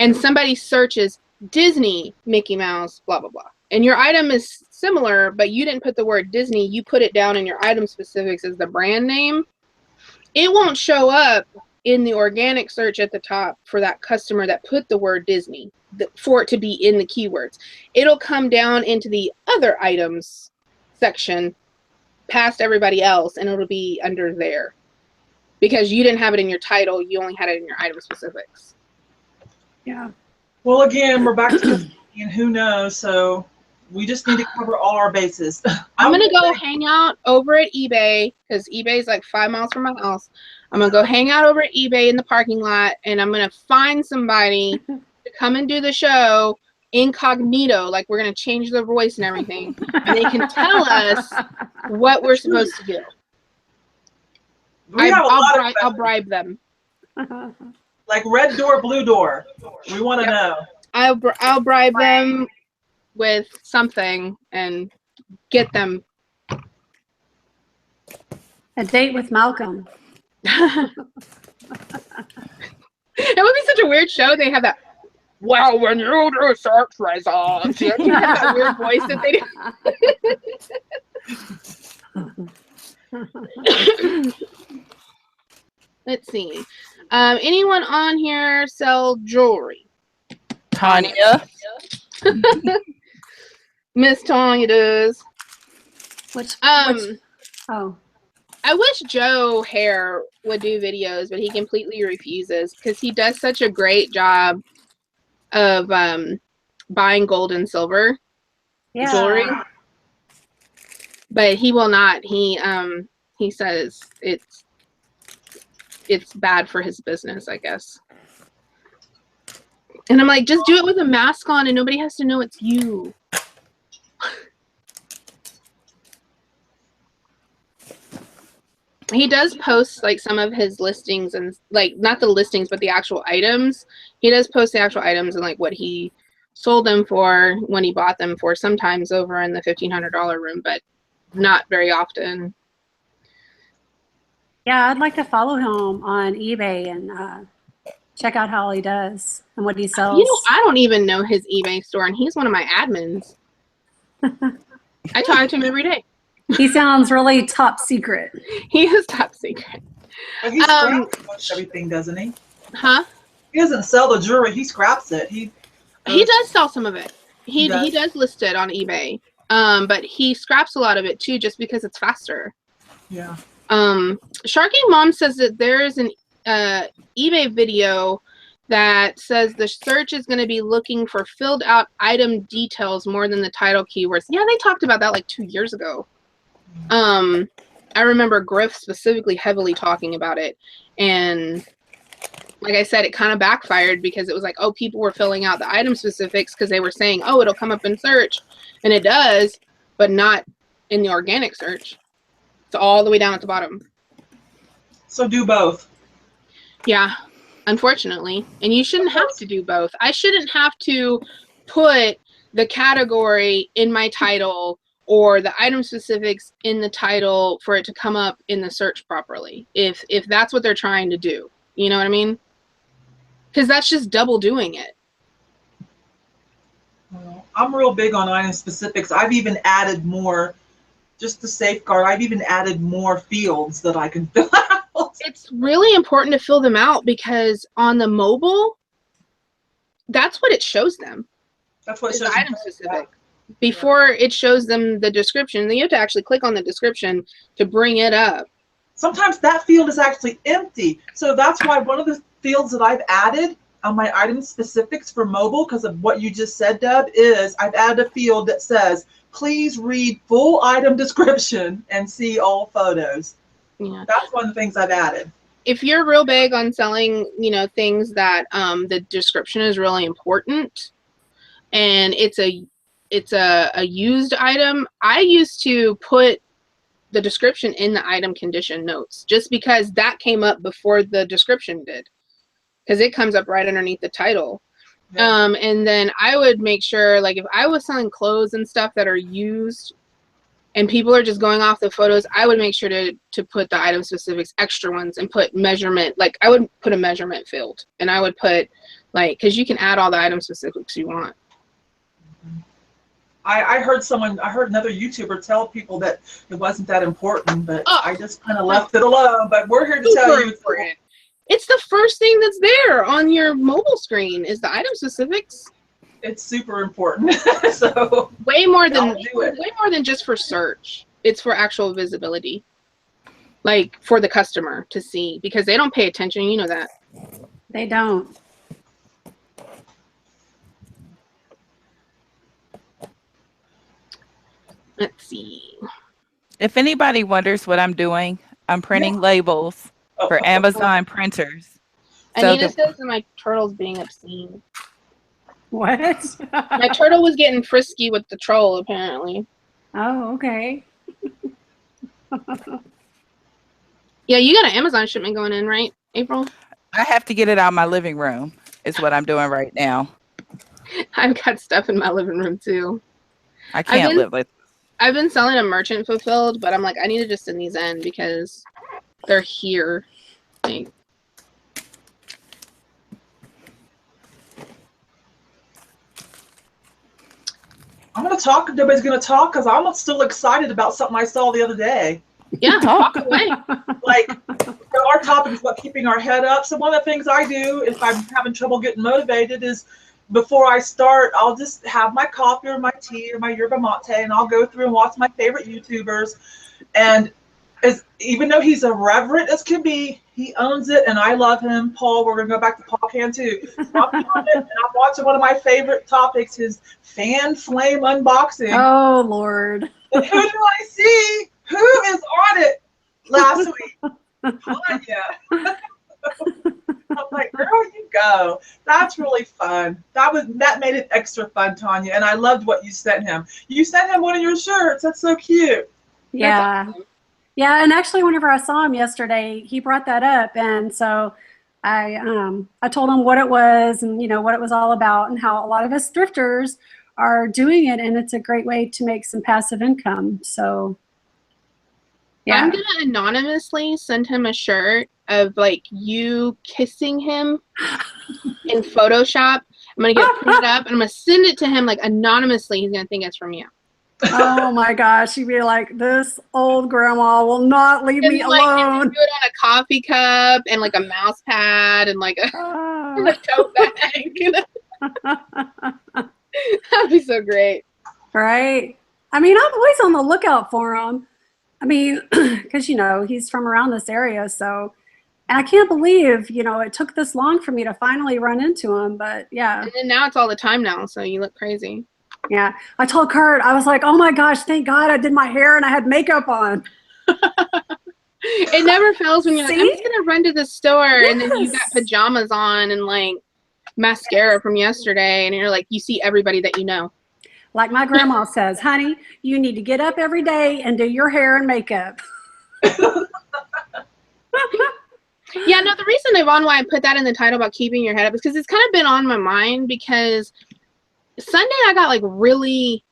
And somebody searches Disney, Mickey Mouse, blah, blah, blah. And your item is similar, but you didn't put the word Disney. You put it down in your item specifics as the brand name. It won't show up in the organic search at the top for that customer that put the word Disney for it to be in the keywords. It'll come down into the other items section past everybody else, and it'll be under there because you didn't have it in your title. You only had it in your item specifics. Yeah. Well, again, we're back to this, and who knows? So we just need to cover all our bases. I'm gonna go hang out over at eBay because eBay is like 5 miles from my house. I'm gonna go hang out over at eBay in the parking lot, and I'm gonna find somebody to come and do the show incognito. Like, we're gonna change the voice and everything, and they can tell us what we're supposed to do. I'll bribe them. Like red door, blue door. We want to know. I'll bribe them with something and get them. A date with Malcolm. It would be such a weird show. They have that. Well, when you do search results, you have that weird voice that they do. Let's see. Anyone on here sell jewelry? Tonya. Miss Tonya does. Which oh. I wish Joe Hare would do videos, but he completely refuses because he does such a great job of buying gold and silver jewelry. But he will not. He says it's bad for his business, I guess. And I'm like, just do it with a mask on and nobody has to know it's you. He does post like some of his listings and like not the listings but the actual items. He does post the actual items and like what he sold them for when he bought them for, sometimes over in the $1,500 room, but not very often. Yeah, I'd like to follow him on eBay and check out how he does and what he sells. You know, I don't even know his eBay store, and he's one of my admins. I talk to him every day. He sounds really top secret. He is top secret. But he scraps everything, doesn't he? Huh? He doesn't sell the jewelry. He scraps it. He does sell some of it. He does list it on eBay. But he scraps a lot of it too, just because it's faster. Yeah. Sharky Mom says that there is an eBay video that says the search is going to be looking for filled out item details more than the title keywords. Yeah, they talked about that like 2 years ago. I remember Griff specifically heavily talking about it, and like I said, it kind of backfired because it was like, oh, people were filling out the item specifics because they were saying, oh, it'll come up in search, and it does, but not in the organic search. It's all the way down at the bottom. So do both. Yeah, unfortunately. And you shouldn't have to do both. I shouldn't have to put the category in my title or the item specifics in the title for it to come up in the search properly, if that's what they're trying to do. You know what I mean? Because that's just double doing it. I'm real big on item specifics. I've even added more, just to safeguard, I've even added more fields that I can fill out. It's really important to fill them out because on the mobile, that's what it shows them. That's what it shows shows item specific. Before it shows them the description, then you have to actually click on the description to bring it up. Sometimes that field is actually empty. So that's why one of the fields that I've added on my item specifics for mobile, because of what you just said, Deb, is I've added a field that says, please read full item description and see all photos. Yeah. That's one of the things I've added. If you're real big on selling, things that the description is really important, and it's a used item, I used to put the description in the item condition notes, just because that came up before the description did, because it comes up right underneath the title. Yeah. And then I would make sure, like, if I was selling clothes and stuff that are used and people are just going off the photos, I would make sure to put the item specifics, extra ones, and put measurement. Like, I would put a measurement field, and I would put, like, because you can add all the item specifics you want. I heard another YouTuber tell people that it wasn't that important, but I just kind of left it alone. But we're here to tell you it's important. It's the first thing that's there on your mobile screen is the item specifics. It's super important. So way more than just for search. It's for actual visibility, like for the customer to see, because they don't pay attention. You know that. They don't. Let's see. If anybody wonders what I'm doing, I'm printing labels for Amazon printers. Anita says that my turtle's being obscene. What? My turtle was getting frisky with the troll, apparently. Oh, okay. Yeah, you got an Amazon shipment going in, right, April? I have to get it out of my living room, is what I'm doing right now. I've got stuff in my living room, too. I can't live with. I've been selling a merchant fulfilled, but I'm like, I need to just send these in because they're here. Like, I'm going to talk. Nobody's going to talk because I'm still excited about something I saw the other day. Yeah, talk away. Like, our topic is about keeping our head up. So one of the things I do if I'm having trouble getting motivated is, before I start, I'll just have my coffee or my tea or my yerba mate, and I'll go through and watch my favorite YouTubers. And even though he's irreverent as can be, he owns it, and I love him. Paul, we're going to go back to Paul Can too. So I'm on it, and I'm watching one of my favorite topics, his fan flame unboxing. Oh, Lord. And who do I see? Who is on it last week? Tonya. I'm like, girl, you go. That's really fun. That made it extra fun, Tonya. And I loved what you sent him. You sent him one of your shirts. That's so cute. Yeah. Awesome. Yeah, and actually whenever I saw him yesterday, he brought that up, and so I told him what it was and what it was all about, and how a lot of us thrifters are doing it, and it's a great way to make some passive income. So yeah. I'm gonna anonymously send him a shirt of like you kissing him in Photoshop. I'm gonna get it printed up and I'm gonna send it to him like anonymously. He's gonna think it's from you. Oh my gosh, you'd be like, this old grandma will not leave me alone. Do it on a coffee cup and like a mouse pad and like a tote bag. That'd be so great. Right? I mean, I'm always on the lookout for him. I mean, because, he's from around this area. So, and I can't believe, it took this long for me to finally run into him. But yeah. And then now it's all the time now. So you look crazy. Yeah. I told Kurt, I was like, oh my gosh, thank God I did my hair and I had makeup on. It never fails when you're like, I'm just going to run to the store. Yes. And then you got pajamas on and like mascara from yesterday. And you're like, you see everybody that you know. Like my grandma says, honey, you need to get up every day and do your hair and makeup. Yeah, no, the reason, Yvonne, why I put that in the title about keeping your head up is because it's kind of been on my mind, because Sunday I got like really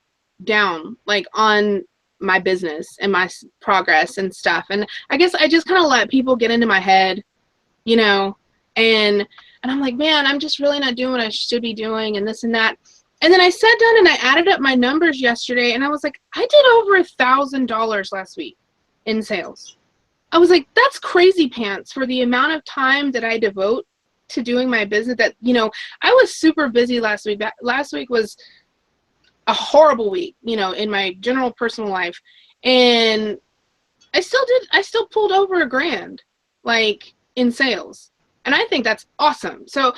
down like on my business and my progress and stuff. And I guess I just kind of let people get into my head, and I'm like, man, I'm just really not doing what I should be doing and this and that. And then I sat down and I added up my numbers yesterday, and I was like, I did over $1,000 last week in sales. I was like, that's crazy pants for the amount of time that I devote to doing my business. That, I was super busy last week. Last week was a horrible week, in my general personal life. And I still pulled over $1,000, like, in sales. And I think that's awesome. So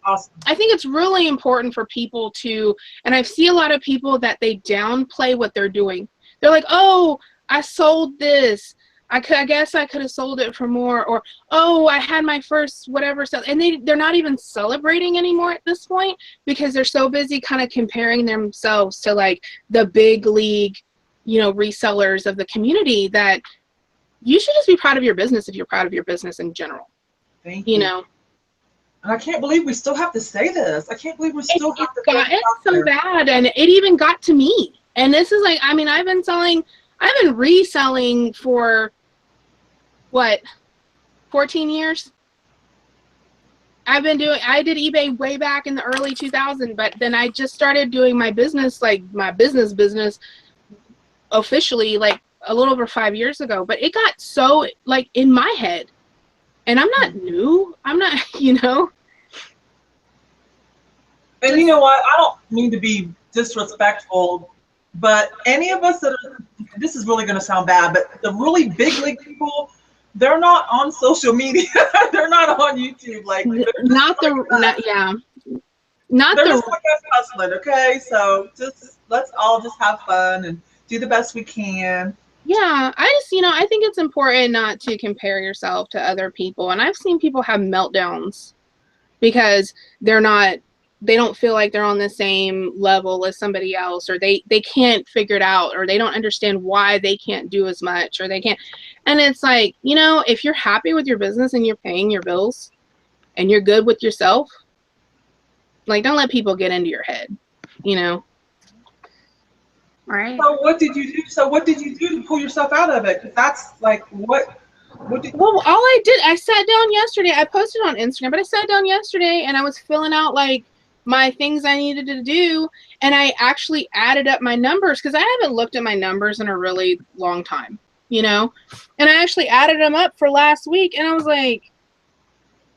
awesome. I think it's really important for people to, and I see a lot of people that they downplay what they're doing. They're like, oh, I sold this. I guess I could have sold it for more, or, oh, I had my first whatever sale. And they're not even celebrating anymore at this point because they're so busy kind of comparing themselves to like the big league, resellers of the community, that you should just be proud of your business if you're proud of your business in general. Thank you. And I can't believe we still have to say this. I can't believe we still have to. It's so bad, and it even got to me. And this is like, I mean, I've been reselling for what, 14 years? I did eBay way back in the early 2000s, but then I just started doing my business, like my business officially like a little over 5 years ago. But it got so like in my head, and I'm not new. I'm not, And you know what? I don't mean to be disrespectful, but any of us this is really going to sound bad, but the really big league people, they're not on social media. They're not on YouTube. Like, they're just like us hustling, okay? So let's all just have fun and do the best we can. Yeah, I think it's important not to compare yourself to other people. And I've seen people have meltdowns because they don't feel like they're on the same level as somebody else, or they can't figure it out, or they don't understand why they can't do as much, or they can't. And it's like, if you're happy with your business and you're paying your bills and you're good with yourself, like, don't let people get into your head, Right. So what did you do to pull yourself out of it? 'Cause that's like, what did Well, I sat down yesterday. I posted on Instagram, but I sat down yesterday and I was filling out like my things I needed to do, and I actually added up my numbers because I haven't looked at my numbers in a really long time, and I actually added them up for last week, and I was like,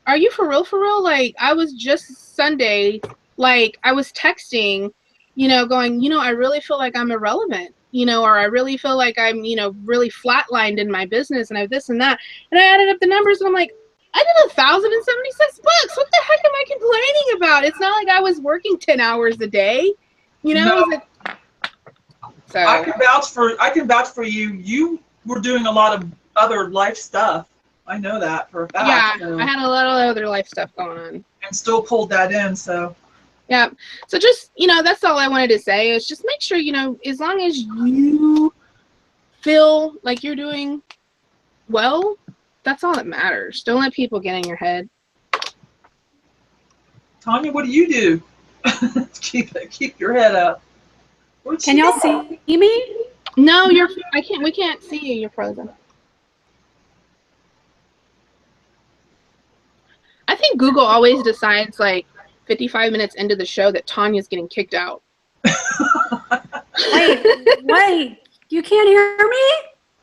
are you for real? Like, I was just Sunday, like, I was texting, going, I really feel like I'm irrelevant, or I really feel like I'm, really flatlined in my business, and I have this and that. And I added up the numbers, and I'm like, I did $1,076. What the heck am I complaining about? It's not like I was working 10 hours a day, No. So I can vouch for you. You were doing a lot of other life stuff. I know that for a fact. Yeah, so. I had a lot of other life stuff going on. And still pulled that in, so. Yeah. So just, that's all I wanted to say is just make sure, as long as you feel like you're doing well, that's all that matters. Don't let people get in your head. Tonya, what do you do? keep your head up. Can y'all see me? No, we can't see you. You're frozen. I think Google always decides like 55 minutes into the show that Tonya's getting kicked out. Wait, you can't hear me?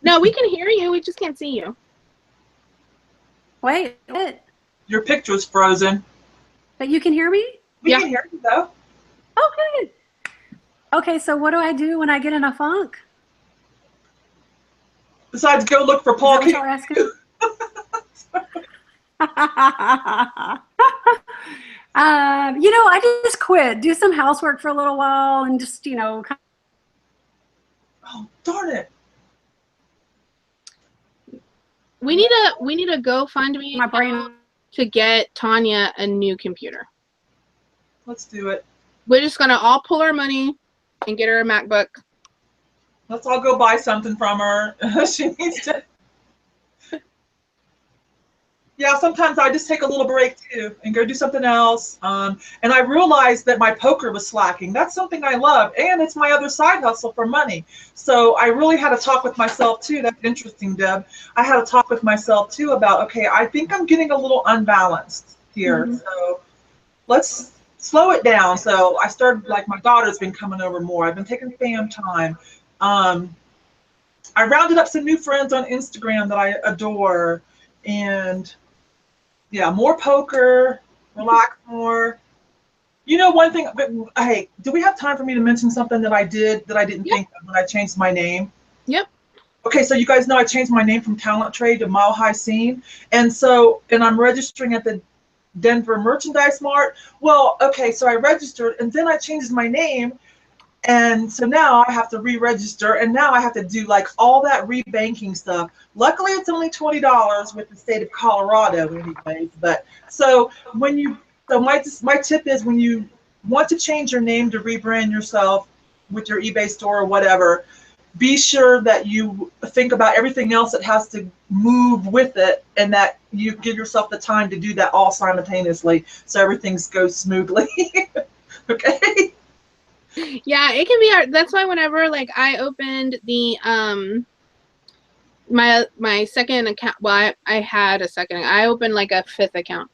No, we can hear you. We just can't see you. Wait. Your picture's frozen. But you can hear me? We can hear you though. Oh, good. Okay, so what do I do when I get in a funk? Besides go look for Paul. Is that what you're asking? I just quit. Do some housework for a little while and just, Oh, darn it. We need a GoFundMe my brain. to get Tonya a new computer. Let's do it. We're just gonna all pull our money and get her a MacBook. Let's all go buy something from her. She needs to. Yeah, sometimes I just take a little break too and go do something else. And I realized that my poker was slacking. That's something I love, and it's my other side hustle for money. So I really had to talk with myself too. That's interesting, Deb. I had to talk with myself too about, okay, I think I'm getting a little unbalanced here. Mm-hmm. So let's slow it down. So I started, like, my daughter's been coming over more. I've been taking fam time. I rounded up some new friends on Instagram that I adore, and yeah, more poker, relax more. One thing, but hey, do we have time for me to mention something that I didn't think of when I changed my name? Yep. Okay, so you guys know I changed my name from Talent Trade to Mile High Scene. And I'm registering at the Denver Merchandise Mart. Well, okay, so I registered and then I changed my name. And so now I have to re-register, and now I have to do like all that rebanking stuff. Luckily, it's only $20 with the state of Colorado, anyways. But so when you, so my tip is when you want to change your name to rebrand yourself with your eBay store or whatever, be sure that you think about everything else that has to move with it, and that you give yourself the time to do that all simultaneously, so everything goes smoothly. Okay. Yeah, it can be hard. That's why whenever like I opened the my second account, well, I had a second. I opened like a fifth account.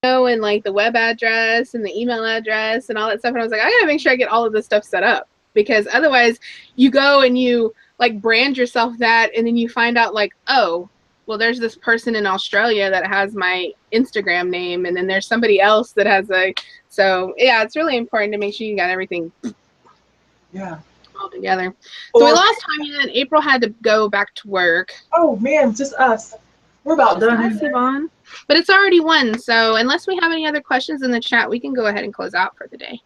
And like the web address and the email address and all that stuff, and I was like, I gotta make sure I get all of this stuff set up, because otherwise you go and you like brand yourself that, and then you find out like, oh, well, there's this person in Australia that has my Instagram name, and then there's somebody else that has a, so yeah, it's really important to make sure you got everything all together. So we lost Tonya, and April had to go back to work. Oh man, just us. We're about done. Us, Yvon. But it's already 1, so unless we have any other questions in the chat, we can go ahead and close out for the day.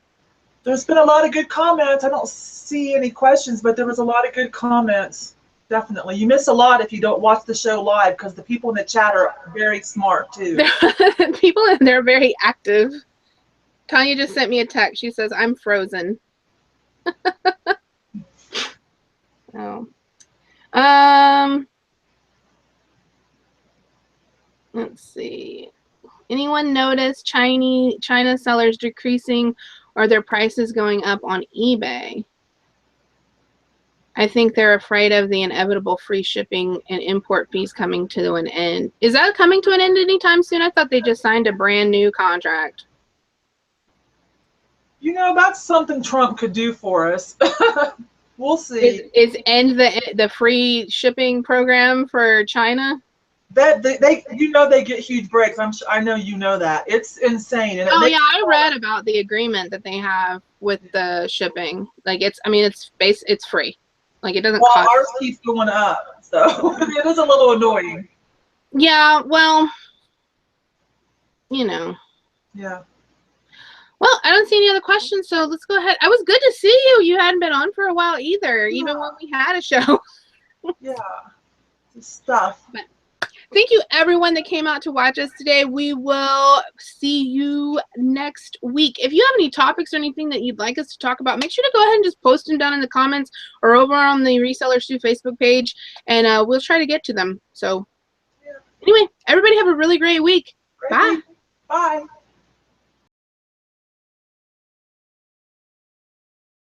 There's been a lot of good comments. I don't see any questions, but there was a lot of good comments. Definitely. You miss a lot if you don't watch the show live, because the people in the chat are very smart too. People in there are very active. Tonya just sent me a text. She says, I'm frozen. Oh. Let's see. Anyone notice China sellers decreasing or their prices going up on eBay? I think they're afraid of the inevitable free shipping and import fees coming to an end. Is that coming to an end anytime soon? I thought they just signed a brand new contract. You know, that's something Trump could do for us. We'll see. Is end the free shipping program for China? That they you know, they get huge breaks. I know you know that. It's insane. And yeah, I read about the agreement that they have with the shipping. Like it's free. Like it doesn't cost. Ours keeps going up, so it is a little annoying. Yeah, well, you know. Yeah. Well, I don't see any other questions, so let's go ahead. It was good to see you. You hadn't been on for a while either, even when we had a show. Yeah. Stuff. But thank you, everyone that came out to watch us today. We will see you next week. If you have any topics or anything that you'd like us to talk about, make sure to go ahead and just post them down in the comments or over on the Resellers 2 Facebook page, and we'll try to get to them. So anyway, everybody have a really great week. Bye. Bye.